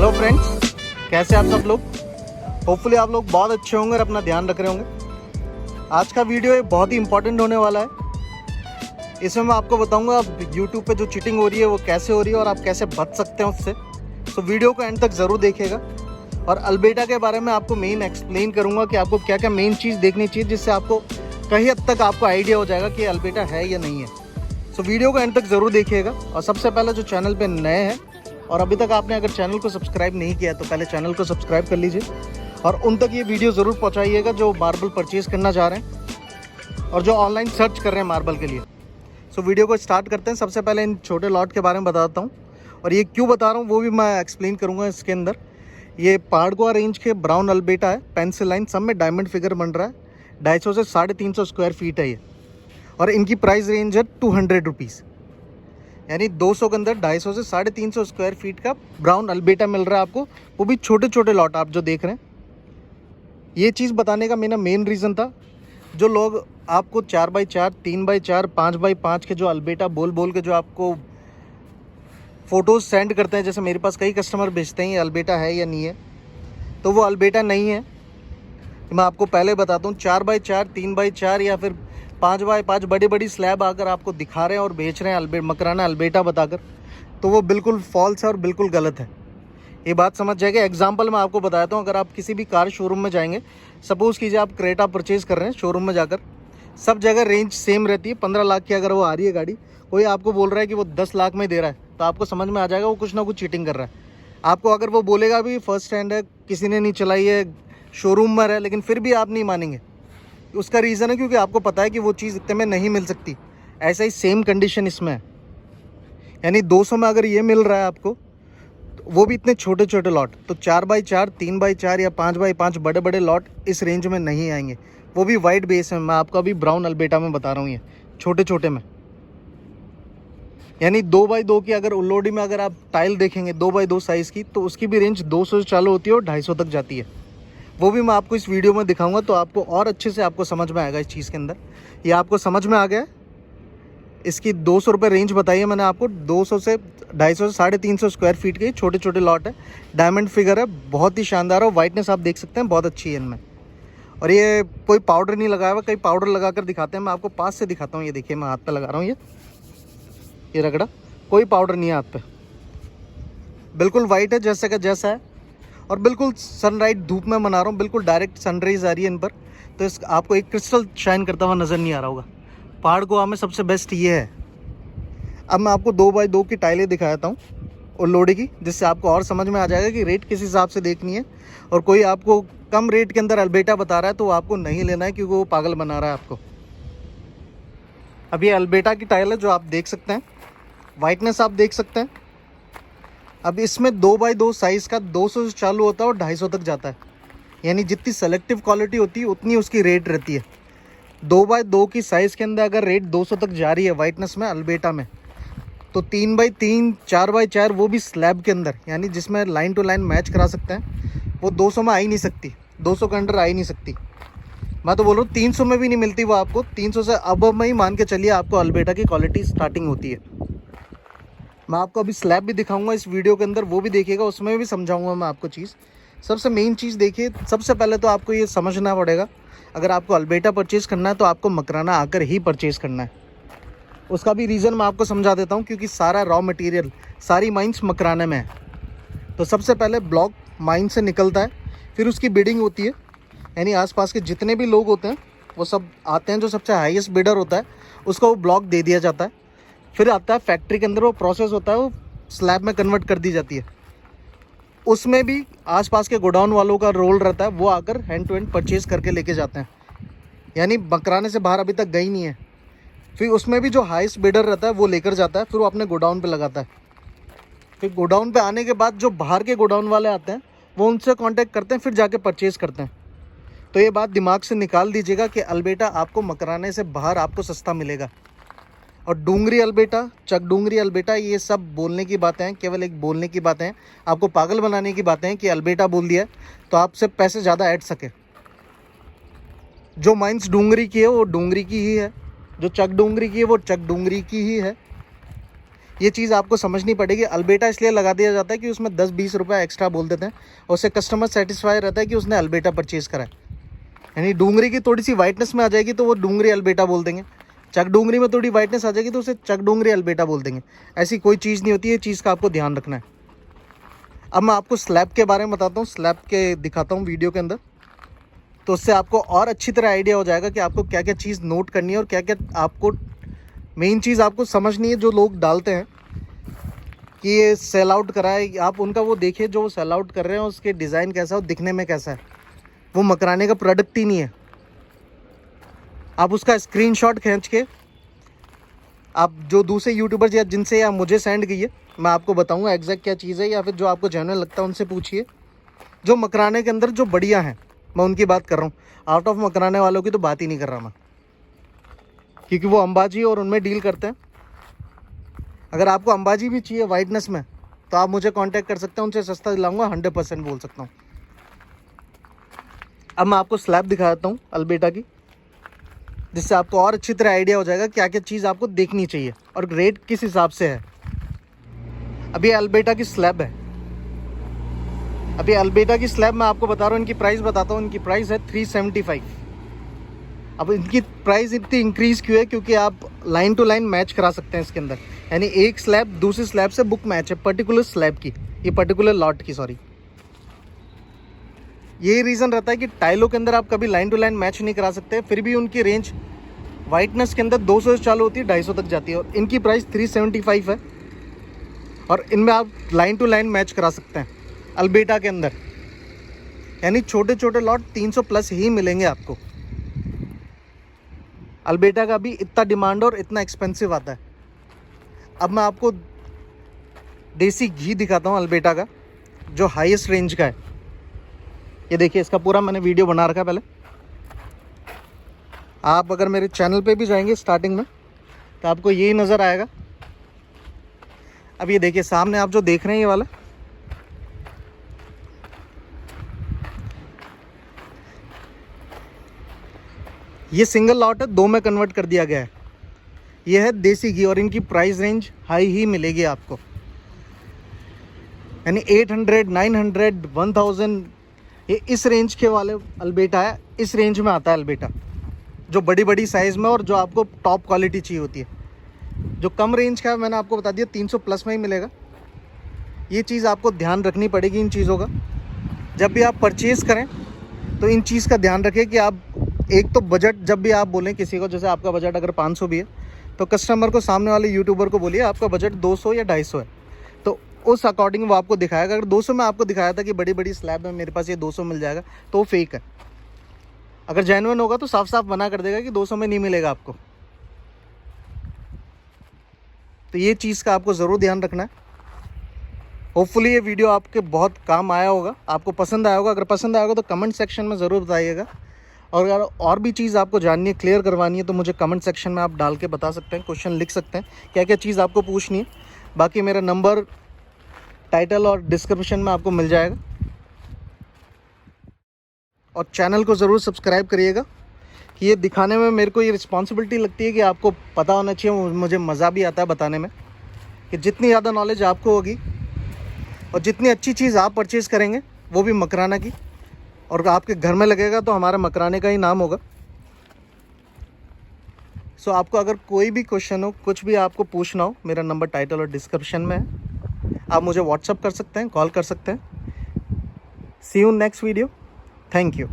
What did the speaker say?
Hello friends, कैसे आप सब लोग। होपफुली आप लोग बहुत अच्छे होंगे और अपना ध्यान रख रहे होंगे। आज का वीडियो बहुत ही इंपॉर्टेंट होने वाला है। इसमें मैं आपको बताऊंगा यूट्यूब पे जो चीटिंग हो रही है वो कैसे हो रही है और आप कैसे बच सकते हैं उससे। तो वीडियो को एंड तक ज़रूर देखिएगा। और अल्बेटा के बारे में आपको मेन एक्सप्लेन करूँगा कि आपको क्या क्या मेन चीज़ देखनी चाहिए, जिससे आपको कहीं हद तक आपको आइडिया हो जाएगा कि अल्बेटा है या नहीं है। तो वीडियो को एंड तक ज़रूर देखिएगा। और सबसे पहले जो चैनल पे नए हैं और अभी तक आपने अगर चैनल को सब्सक्राइब नहीं किया है तो पहले चैनल को सब्सक्राइब कर लीजिए और उन तक ये वीडियो ज़रूर पहुंचाइएगा जो मार्बल परचेज़ करना चाह रहे हैं और जो ऑनलाइन सर्च कर रहे हैं मार्बल के लिए। सो वीडियो को स्टार्ट करते हैं। सबसे पहले इन छोटे लॉट के बारे में बताता हूँ और ये क्यों बता रहा हूँ वो भी मैं एक्सप्लेन करूँगा इसके अंदर। ये पहाड़गोवा रेंज के ब्राउन अल्बेटा है, पेंसिल लाइन, सब में डायमंड फिगर बन रहा है। 250 से 350 स्क्वायर फीट है ये और इनकी प्राइस रेंज है 200 रुपीज़, यानी 200 के अंदर 250 से 350 स्क्वायर फीट का ब्राउन अल्बेटा मिल रहा है आपको, वो भी छोटे छोटे लॉट आप जो देख रहे हैं। ये चीज़ बताने का मेरा मेन रीज़न था, जो लोग आपको 4x4, 3x4, 5x5 के जो अल्बेटा बोल के जो आपको फ़ोटोज़ सेंड करते हैं, जैसे मेरे पास कई कस्टमर भेजते हैं ये अल्बेटा है या नहीं है, तो वो अल्बेटा नहीं है। मैं आपको पहले बताता हूँ, 4x4, 3x4 या फिर 5x5 बड़ी बड़ी स्लैब अगर आपको दिखा रहे हैं और बेच रहे हैं मकराना अल्बेटा बताकर, तो वो बिल्कुल फॉल्स है और बिल्कुल गलत है। ये बात समझ जाएगा। एग्जांपल मैं आपको बताता हूँ। अगर आप किसी भी कार शोरूम में जाएंगे, सपोज़ कीजिए आप क्रेटा परचेज़ कर रहे हैं शोरूम में जाकर, सब जगह रेंज सेम रहती है। 15 लाख की अगर वो आ रही है गाड़ी, कोई आपको बोल रहा है कि वो 10 लाख में दे रहा है, तो आपको समझ में आ जाएगा वो कुछ ना कुछ चीटिंग कर रहा है। आपको अगर वो बोलेगा भी फर्स्ट हैंड है, किसी ने नहीं चलाई है, शोरूम में है, लेकिन फिर भी आप नहीं मानेंगे। उसका रीज़न है क्योंकि आपको पता है कि वो चीज़ इतने में नहीं मिल सकती। ऐसा ही सेम कंडीशन इसमें है, यानी 200 में अगर ये मिल रहा है आपको, तो वो भी इतने छोटे छोटे लॉट, तो 4x4, 3x4 या 5x5 बड़े बड़े लॉट इस रेंज में नहीं आएंगे, वो भी वाइट बेस में। मैं आपको अभी ब्राउन अल्बेटा में बता रहा हूँ, ये छोटे छोटे में। यानी 2x2 की अगर उल्लोडी में अगर आप टाइल देखेंगे 2x2 साइज़ की, तो उसकी भी रेंज 200 से चालू होती है और 250 तक जाती है। वो भी मैं आपको इस वीडियो में दिखाऊंगा, तो आपको और अच्छे से आपको समझ में आएगा इस चीज़ के अंदर। ये आपको समझ में आ गया। इसकी 200 रुपये रेंज बताई है मैंने आपको। 200 से 250 से 350 स्क्वायर फीट के छोटे छोटे लॉट है, डायमंड फिगर है, बहुत ही शानदार है। वाइटनेस आप देख सकते हैं बहुत अच्छी है इनमें। और ये कोई पाउडर नहीं लगाया हुआ, कई पाउडर लगा कर दिखाते हैं। मैं आपको पास से दिखाता हूँ। ये देखिए मैं हाथ पे लगा रहा हूँ, ये रगड़ा, कोई पाउडर नहीं है हाथ पे, बिल्कुल वाइट है जैसे का जैसा है। और बिल्कुल सनराइज धूप में बना रहा हूँ, बिल्कुल डायरेक्ट सनराइज आ रही है इन पर, तो इस आपको एक क्रिस्टल शाइन करता हुआ नज़र नहीं आ रहा होगा। पहाड़गोवा में सबसे बेस्ट ये है। अब मैं आपको 2x2 की टाइलें दिखाता हूँ और लोडे की, जिससे आपको और समझ में आ जाएगा कि रेट किस हिसाब से देखनी है। और कोई आपको कम रेट के अंदर अल्बेटा बता रहा है तो आपको नहीं लेना है, क्योंकि वो पागल बना रहा है आपको। अब ये अल्बेटा की टाइल है जो आप देख सकते हैं, वाइटनेस आप देख सकते हैं। अब इसमें 2x2 साइज़ का 200 से चालू होता है और 250 तक जाता है, यानी जितनी सेलेक्टिव क्वालिटी होती है उतनी उसकी रेट रहती है। 2x2 की साइज़ के अंदर अगर रेट 200 तक जा रही है वाइटनेस में अल्बेटा में, तो 3x3, 4x4 वो भी स्लैब के अंदर, यानी जिसमें लाइन टू लाइन मैच करा सकते हैं, वो 200 में आ ही नहीं सकती, 200 के अंडर आ ही नहीं सकती। मैं तो बोल रहा हूँ 300 में भी नहीं मिलती वो आपको। 300 से अब में ही मान के चलिए आपको अल्बेटा की क्वालिटी स्टार्टिंग होती है। मैं आपको अभी स्लैब भी दिखाऊंगा इस वीडियो के अंदर, वो भी देखिएगा, उसमें भी समझाऊंगा मैं आपको चीज़। सबसे मेन चीज़ देखिए, सबसे पहले तो आपको ये समझना पड़ेगा, अगर आपको अल्बेटा परचेज़ करना है तो आपको मकराना आकर ही परचेज़ करना है। उसका भी रीज़न मैं आपको समझा देता हूँ, क्योंकि सारा रॉ मटेरियल, सारी माइंस मकराने में है। तो सबसे पहले ब्लॉक माइन से निकलता है, फिर उसकी बिडिंग होती है, यानी आसपास के जितने भी लोग होते हैं वो सब आते हैं, जो सबसे हाईएस्ट बिडर होता है उसको वो ब्लॉक दे दिया जाता है। फिर आता है फैक्ट्री के अंदर, वो प्रोसेस होता है, वो स्लैब में कन्वर्ट कर दी जाती है। उसमें भी आसपास के गोडाउन वालों का रोल रहता है, वो आकर हैंड टू हैंड परचेज़ करके लेके जाते हैं, यानी मकराने से बाहर अभी तक गई नहीं है। फिर उसमें भी जो हाईएस्ट बिडर रहता है वो लेकर जाता है, फिर वो अपने गोडाउन पे लगाता है। फिर गोडाउन पे आने के बाद जो बाहर के गोडाउन वाले आते हैं वो उनसे कांटेक्ट करते हैं, फिर जाके परचेज़ करते हैं। तो ये बात दिमाग से निकाल दीजिएगा कि अल्बेटा आपको मकराने से बाहर आपको सस्ता मिलेगा। और डूंगरी अल्बेटा, चक डूंगरी अल्बेटा, ये सब बोलने की बातें हैं, केवल एक बोलने की बातें हैं, आपको पागल बनाने की बातें हैं कि अल्बेटा बोल दिया तो आपसे पैसे ज़्यादा ऐड सके। जो माइंस डूंगरी की है वो डूंगरी की ही है, जो चक डूंगरी की है वो चक डूंगरी की ही है। ये चीज़ आपको समझनी पड़ेगी। अल्बेटा इसलिए लगा दिया जाता है कि उसमें 10-20 रुपये एक्स्ट्रा बोल देते हैं और उससे कस्टमर सेटिस्फाई रहता है कि उसने अल्बेटा परचेज़ करा है। यानी डूंगरी की थोड़ी सी वाइटनेस में आ जाएगी तो वो डूंगरी अल्बेटा बोल देंगे, चक डूंगरी में थोड़ी वाइटनेस आ जाएगी तो उसे चक डूंगरी अल्बेटा बोल देंगे। ऐसी कोई चीज़ नहीं होती है, चीज़ का आपको ध्यान रखना है। अब मैं आपको स्लैब के बारे में बताता हूँ, स्लैब के दिखाता हूँ वीडियो के अंदर, तो उससे आपको और अच्छी तरह आइडिया हो जाएगा कि आपको क्या क्या चीज़ नोट करनी है और क्या क्या आपको मेन चीज़ आपको समझनी है। जो लोग डालते हैं कि ये सेल आउट करा है, आप उनका वो देखिए जो वो सेल आउट कर रहे हैं उसके डिज़ाइन कैसा है और दिखने में कैसा है, वो मकराने का प्रोडक्ट ही नहीं है। आप उसका स्क्रीनशॉट खींच के आप जो दूसरे यूट्यूबर्स या जिनसे या मुझे सेंड कीजिए, मैं आपको बताऊंगा एग्जैक्ट क्या चीज़ है, या फिर जो आपको जेन्युइन लगता है उनसे पूछिए। जो मकराने के अंदर जो बढ़िया हैं मैं उनकी बात कर रहा हूँ, आउट ऑफ मकराने वालों की तो बात ही नहीं कर रहा मैं, क्योंकि वो अंबाजी और उनमें डील करते हैं। अगर आपको अंबाजी भी चाहिए वाइटनेस में तो आप मुझे कांटेक्ट कर सकते हैं, उनसे सस्ता दिलाऊंगा, 100% बोल सकता हूँ। अब मैं आपको स्लैब दिखा देता हूँ अल्बेटा की, जिससे आपको और अच्छी तरह आइडिया हो जाएगा क्या क्या चीज़ आपको देखनी चाहिए और रेट किस हिसाब से है। अभी अल्बेटा की स्लैब है, अभी अल्बेटा की स्लैब मैं आपको बता रहा हूँ, इनकी प्राइस बताता हूँ। इनकी प्राइस है 375। अब इनकी प्राइस इतनी इंक्रीज़ क्यों है? क्योंकि आप लाइन टू लाइन मैच करा सकते हैं इसके अंदर, यानी एक स्लैब दूसरी स्लैब से बुक मैच है पर्टिकुलर स्लैब की, ये पर्टिकुलर लॉट की, सॉरी। यही रीज़न रहता है कि टाइलों के अंदर आप कभी लाइन टू लाइन मैच नहीं करा सकते। फिर भी उनकी रेंज वाइटनेस के अंदर 200 से चालू होती है, 250 तक जाती है, और इनकी प्राइस 375 है। और इनमें आप लाइन टू लाइन मैच करा सकते हैं अल्बेटा के अंदर, यानी छोटे छोटे लॉट 300 प्लस ही मिलेंगे आपको। अल्बेटा का भी इतना डिमांड और इतना एक्सपेंसिव आता है। अब मैं आपको देसी घी दिखाता हूँ अल्बेटा का, जो हाईएस्ट रेंज का है। ये देखिए, इसका पूरा मैंने वीडियो बना रखा है पहले। आप अगर मेरे चैनल पे भी जाएंगे स्टार्टिंग में तो आपको यही नज़र आएगा। अब ये देखिए सामने आप जो देख रहे हैं ये वाला, ये सिंगल लॉट है, 2 में कन्वर्ट कर दिया गया है। ये है देसी घी और इनकी प्राइस रेंज हाई ही मिलेगी आपको, यानी 800, 900, 1000, ये इस रेंज के वाले अल्बेटा है। इस रेंज में आता है अल्बेटा, जो बड़ी बड़ी साइज़ में और जो आपको टॉप क्वालिटी चाहिए होती है। जो कम रेंज का है मैंने आपको बता दिया 300 प्लस में ही मिलेगा। ये चीज़ आपको ध्यान रखनी पड़ेगी इन चीज़ों का। जब भी आप परचेज़ करें तो इन चीज़ का ध्यान रखें कि आप एक तो बजट, जब भी आप बोलें किसी को, जैसे आपका बजट अगर 500 भी है तो कस्टमर को, सामने वाले यूट्यूबर को बोलिए आपका बजट 200 या 250 है, तो उस अकॉर्डिंग वो आपको दिखाएगा। अगर 200 में आपको दिखाया था कि बड़ी बड़ी स्लैब में मेरे पास ये 200 मिल जाएगा, तो वो फेक है। अगर जेन्युइन होगा तो साफ साफ मना कर देगा कि 200 में नहीं मिलेगा आपको। तो ये चीज़ का आपको ज़रूर ध्यान रखना है। होपफुली ये वीडियो आपके बहुत काम आया होगा, आपको पसंद आया होगा। अगर पसंद आया होगा तो कमेंट सेक्शन में ज़रूर बताइएगा। और अगर और भी चीज़ आपको जाननी है, क्लियर करवानी है, तो मुझे कमेंट सेक्शन में आप डाल के बता सकते हैं, क्वेश्चन लिख सकते हैं, क्या क्या चीज़ आपको पूछनी है। बाकी मेरा नंबर टाइटल और डिस्क्रिप्शन में आपको मिल जाएगा। और चैनल को ज़रूर सब्सक्राइब करिएगा, कि ये दिखाने में मेरे को ये रिस्पॉन्सिबिलिटी लगती है कि आपको पता होना चाहिए। मुझे मज़ा भी आता है बताने में, कि जितनी ज़्यादा नॉलेज आपको होगी और जितनी अच्छी चीज़ आप परचेज़ करेंगे, वो भी मकराना की, और आपके घर में लगेगा तो हमारा मकराने का ही नाम होगा। सो आपको अगर कोई भी क्वेश्चन हो, कुछ भी आपको पूछना हो, मेरा नंबर टाइटल और डिस्क्रिप्शन में है। आप मुझे व्हाट्सअप कर सकते हैं, कॉल कर सकते हैं। See you next video. Thank you.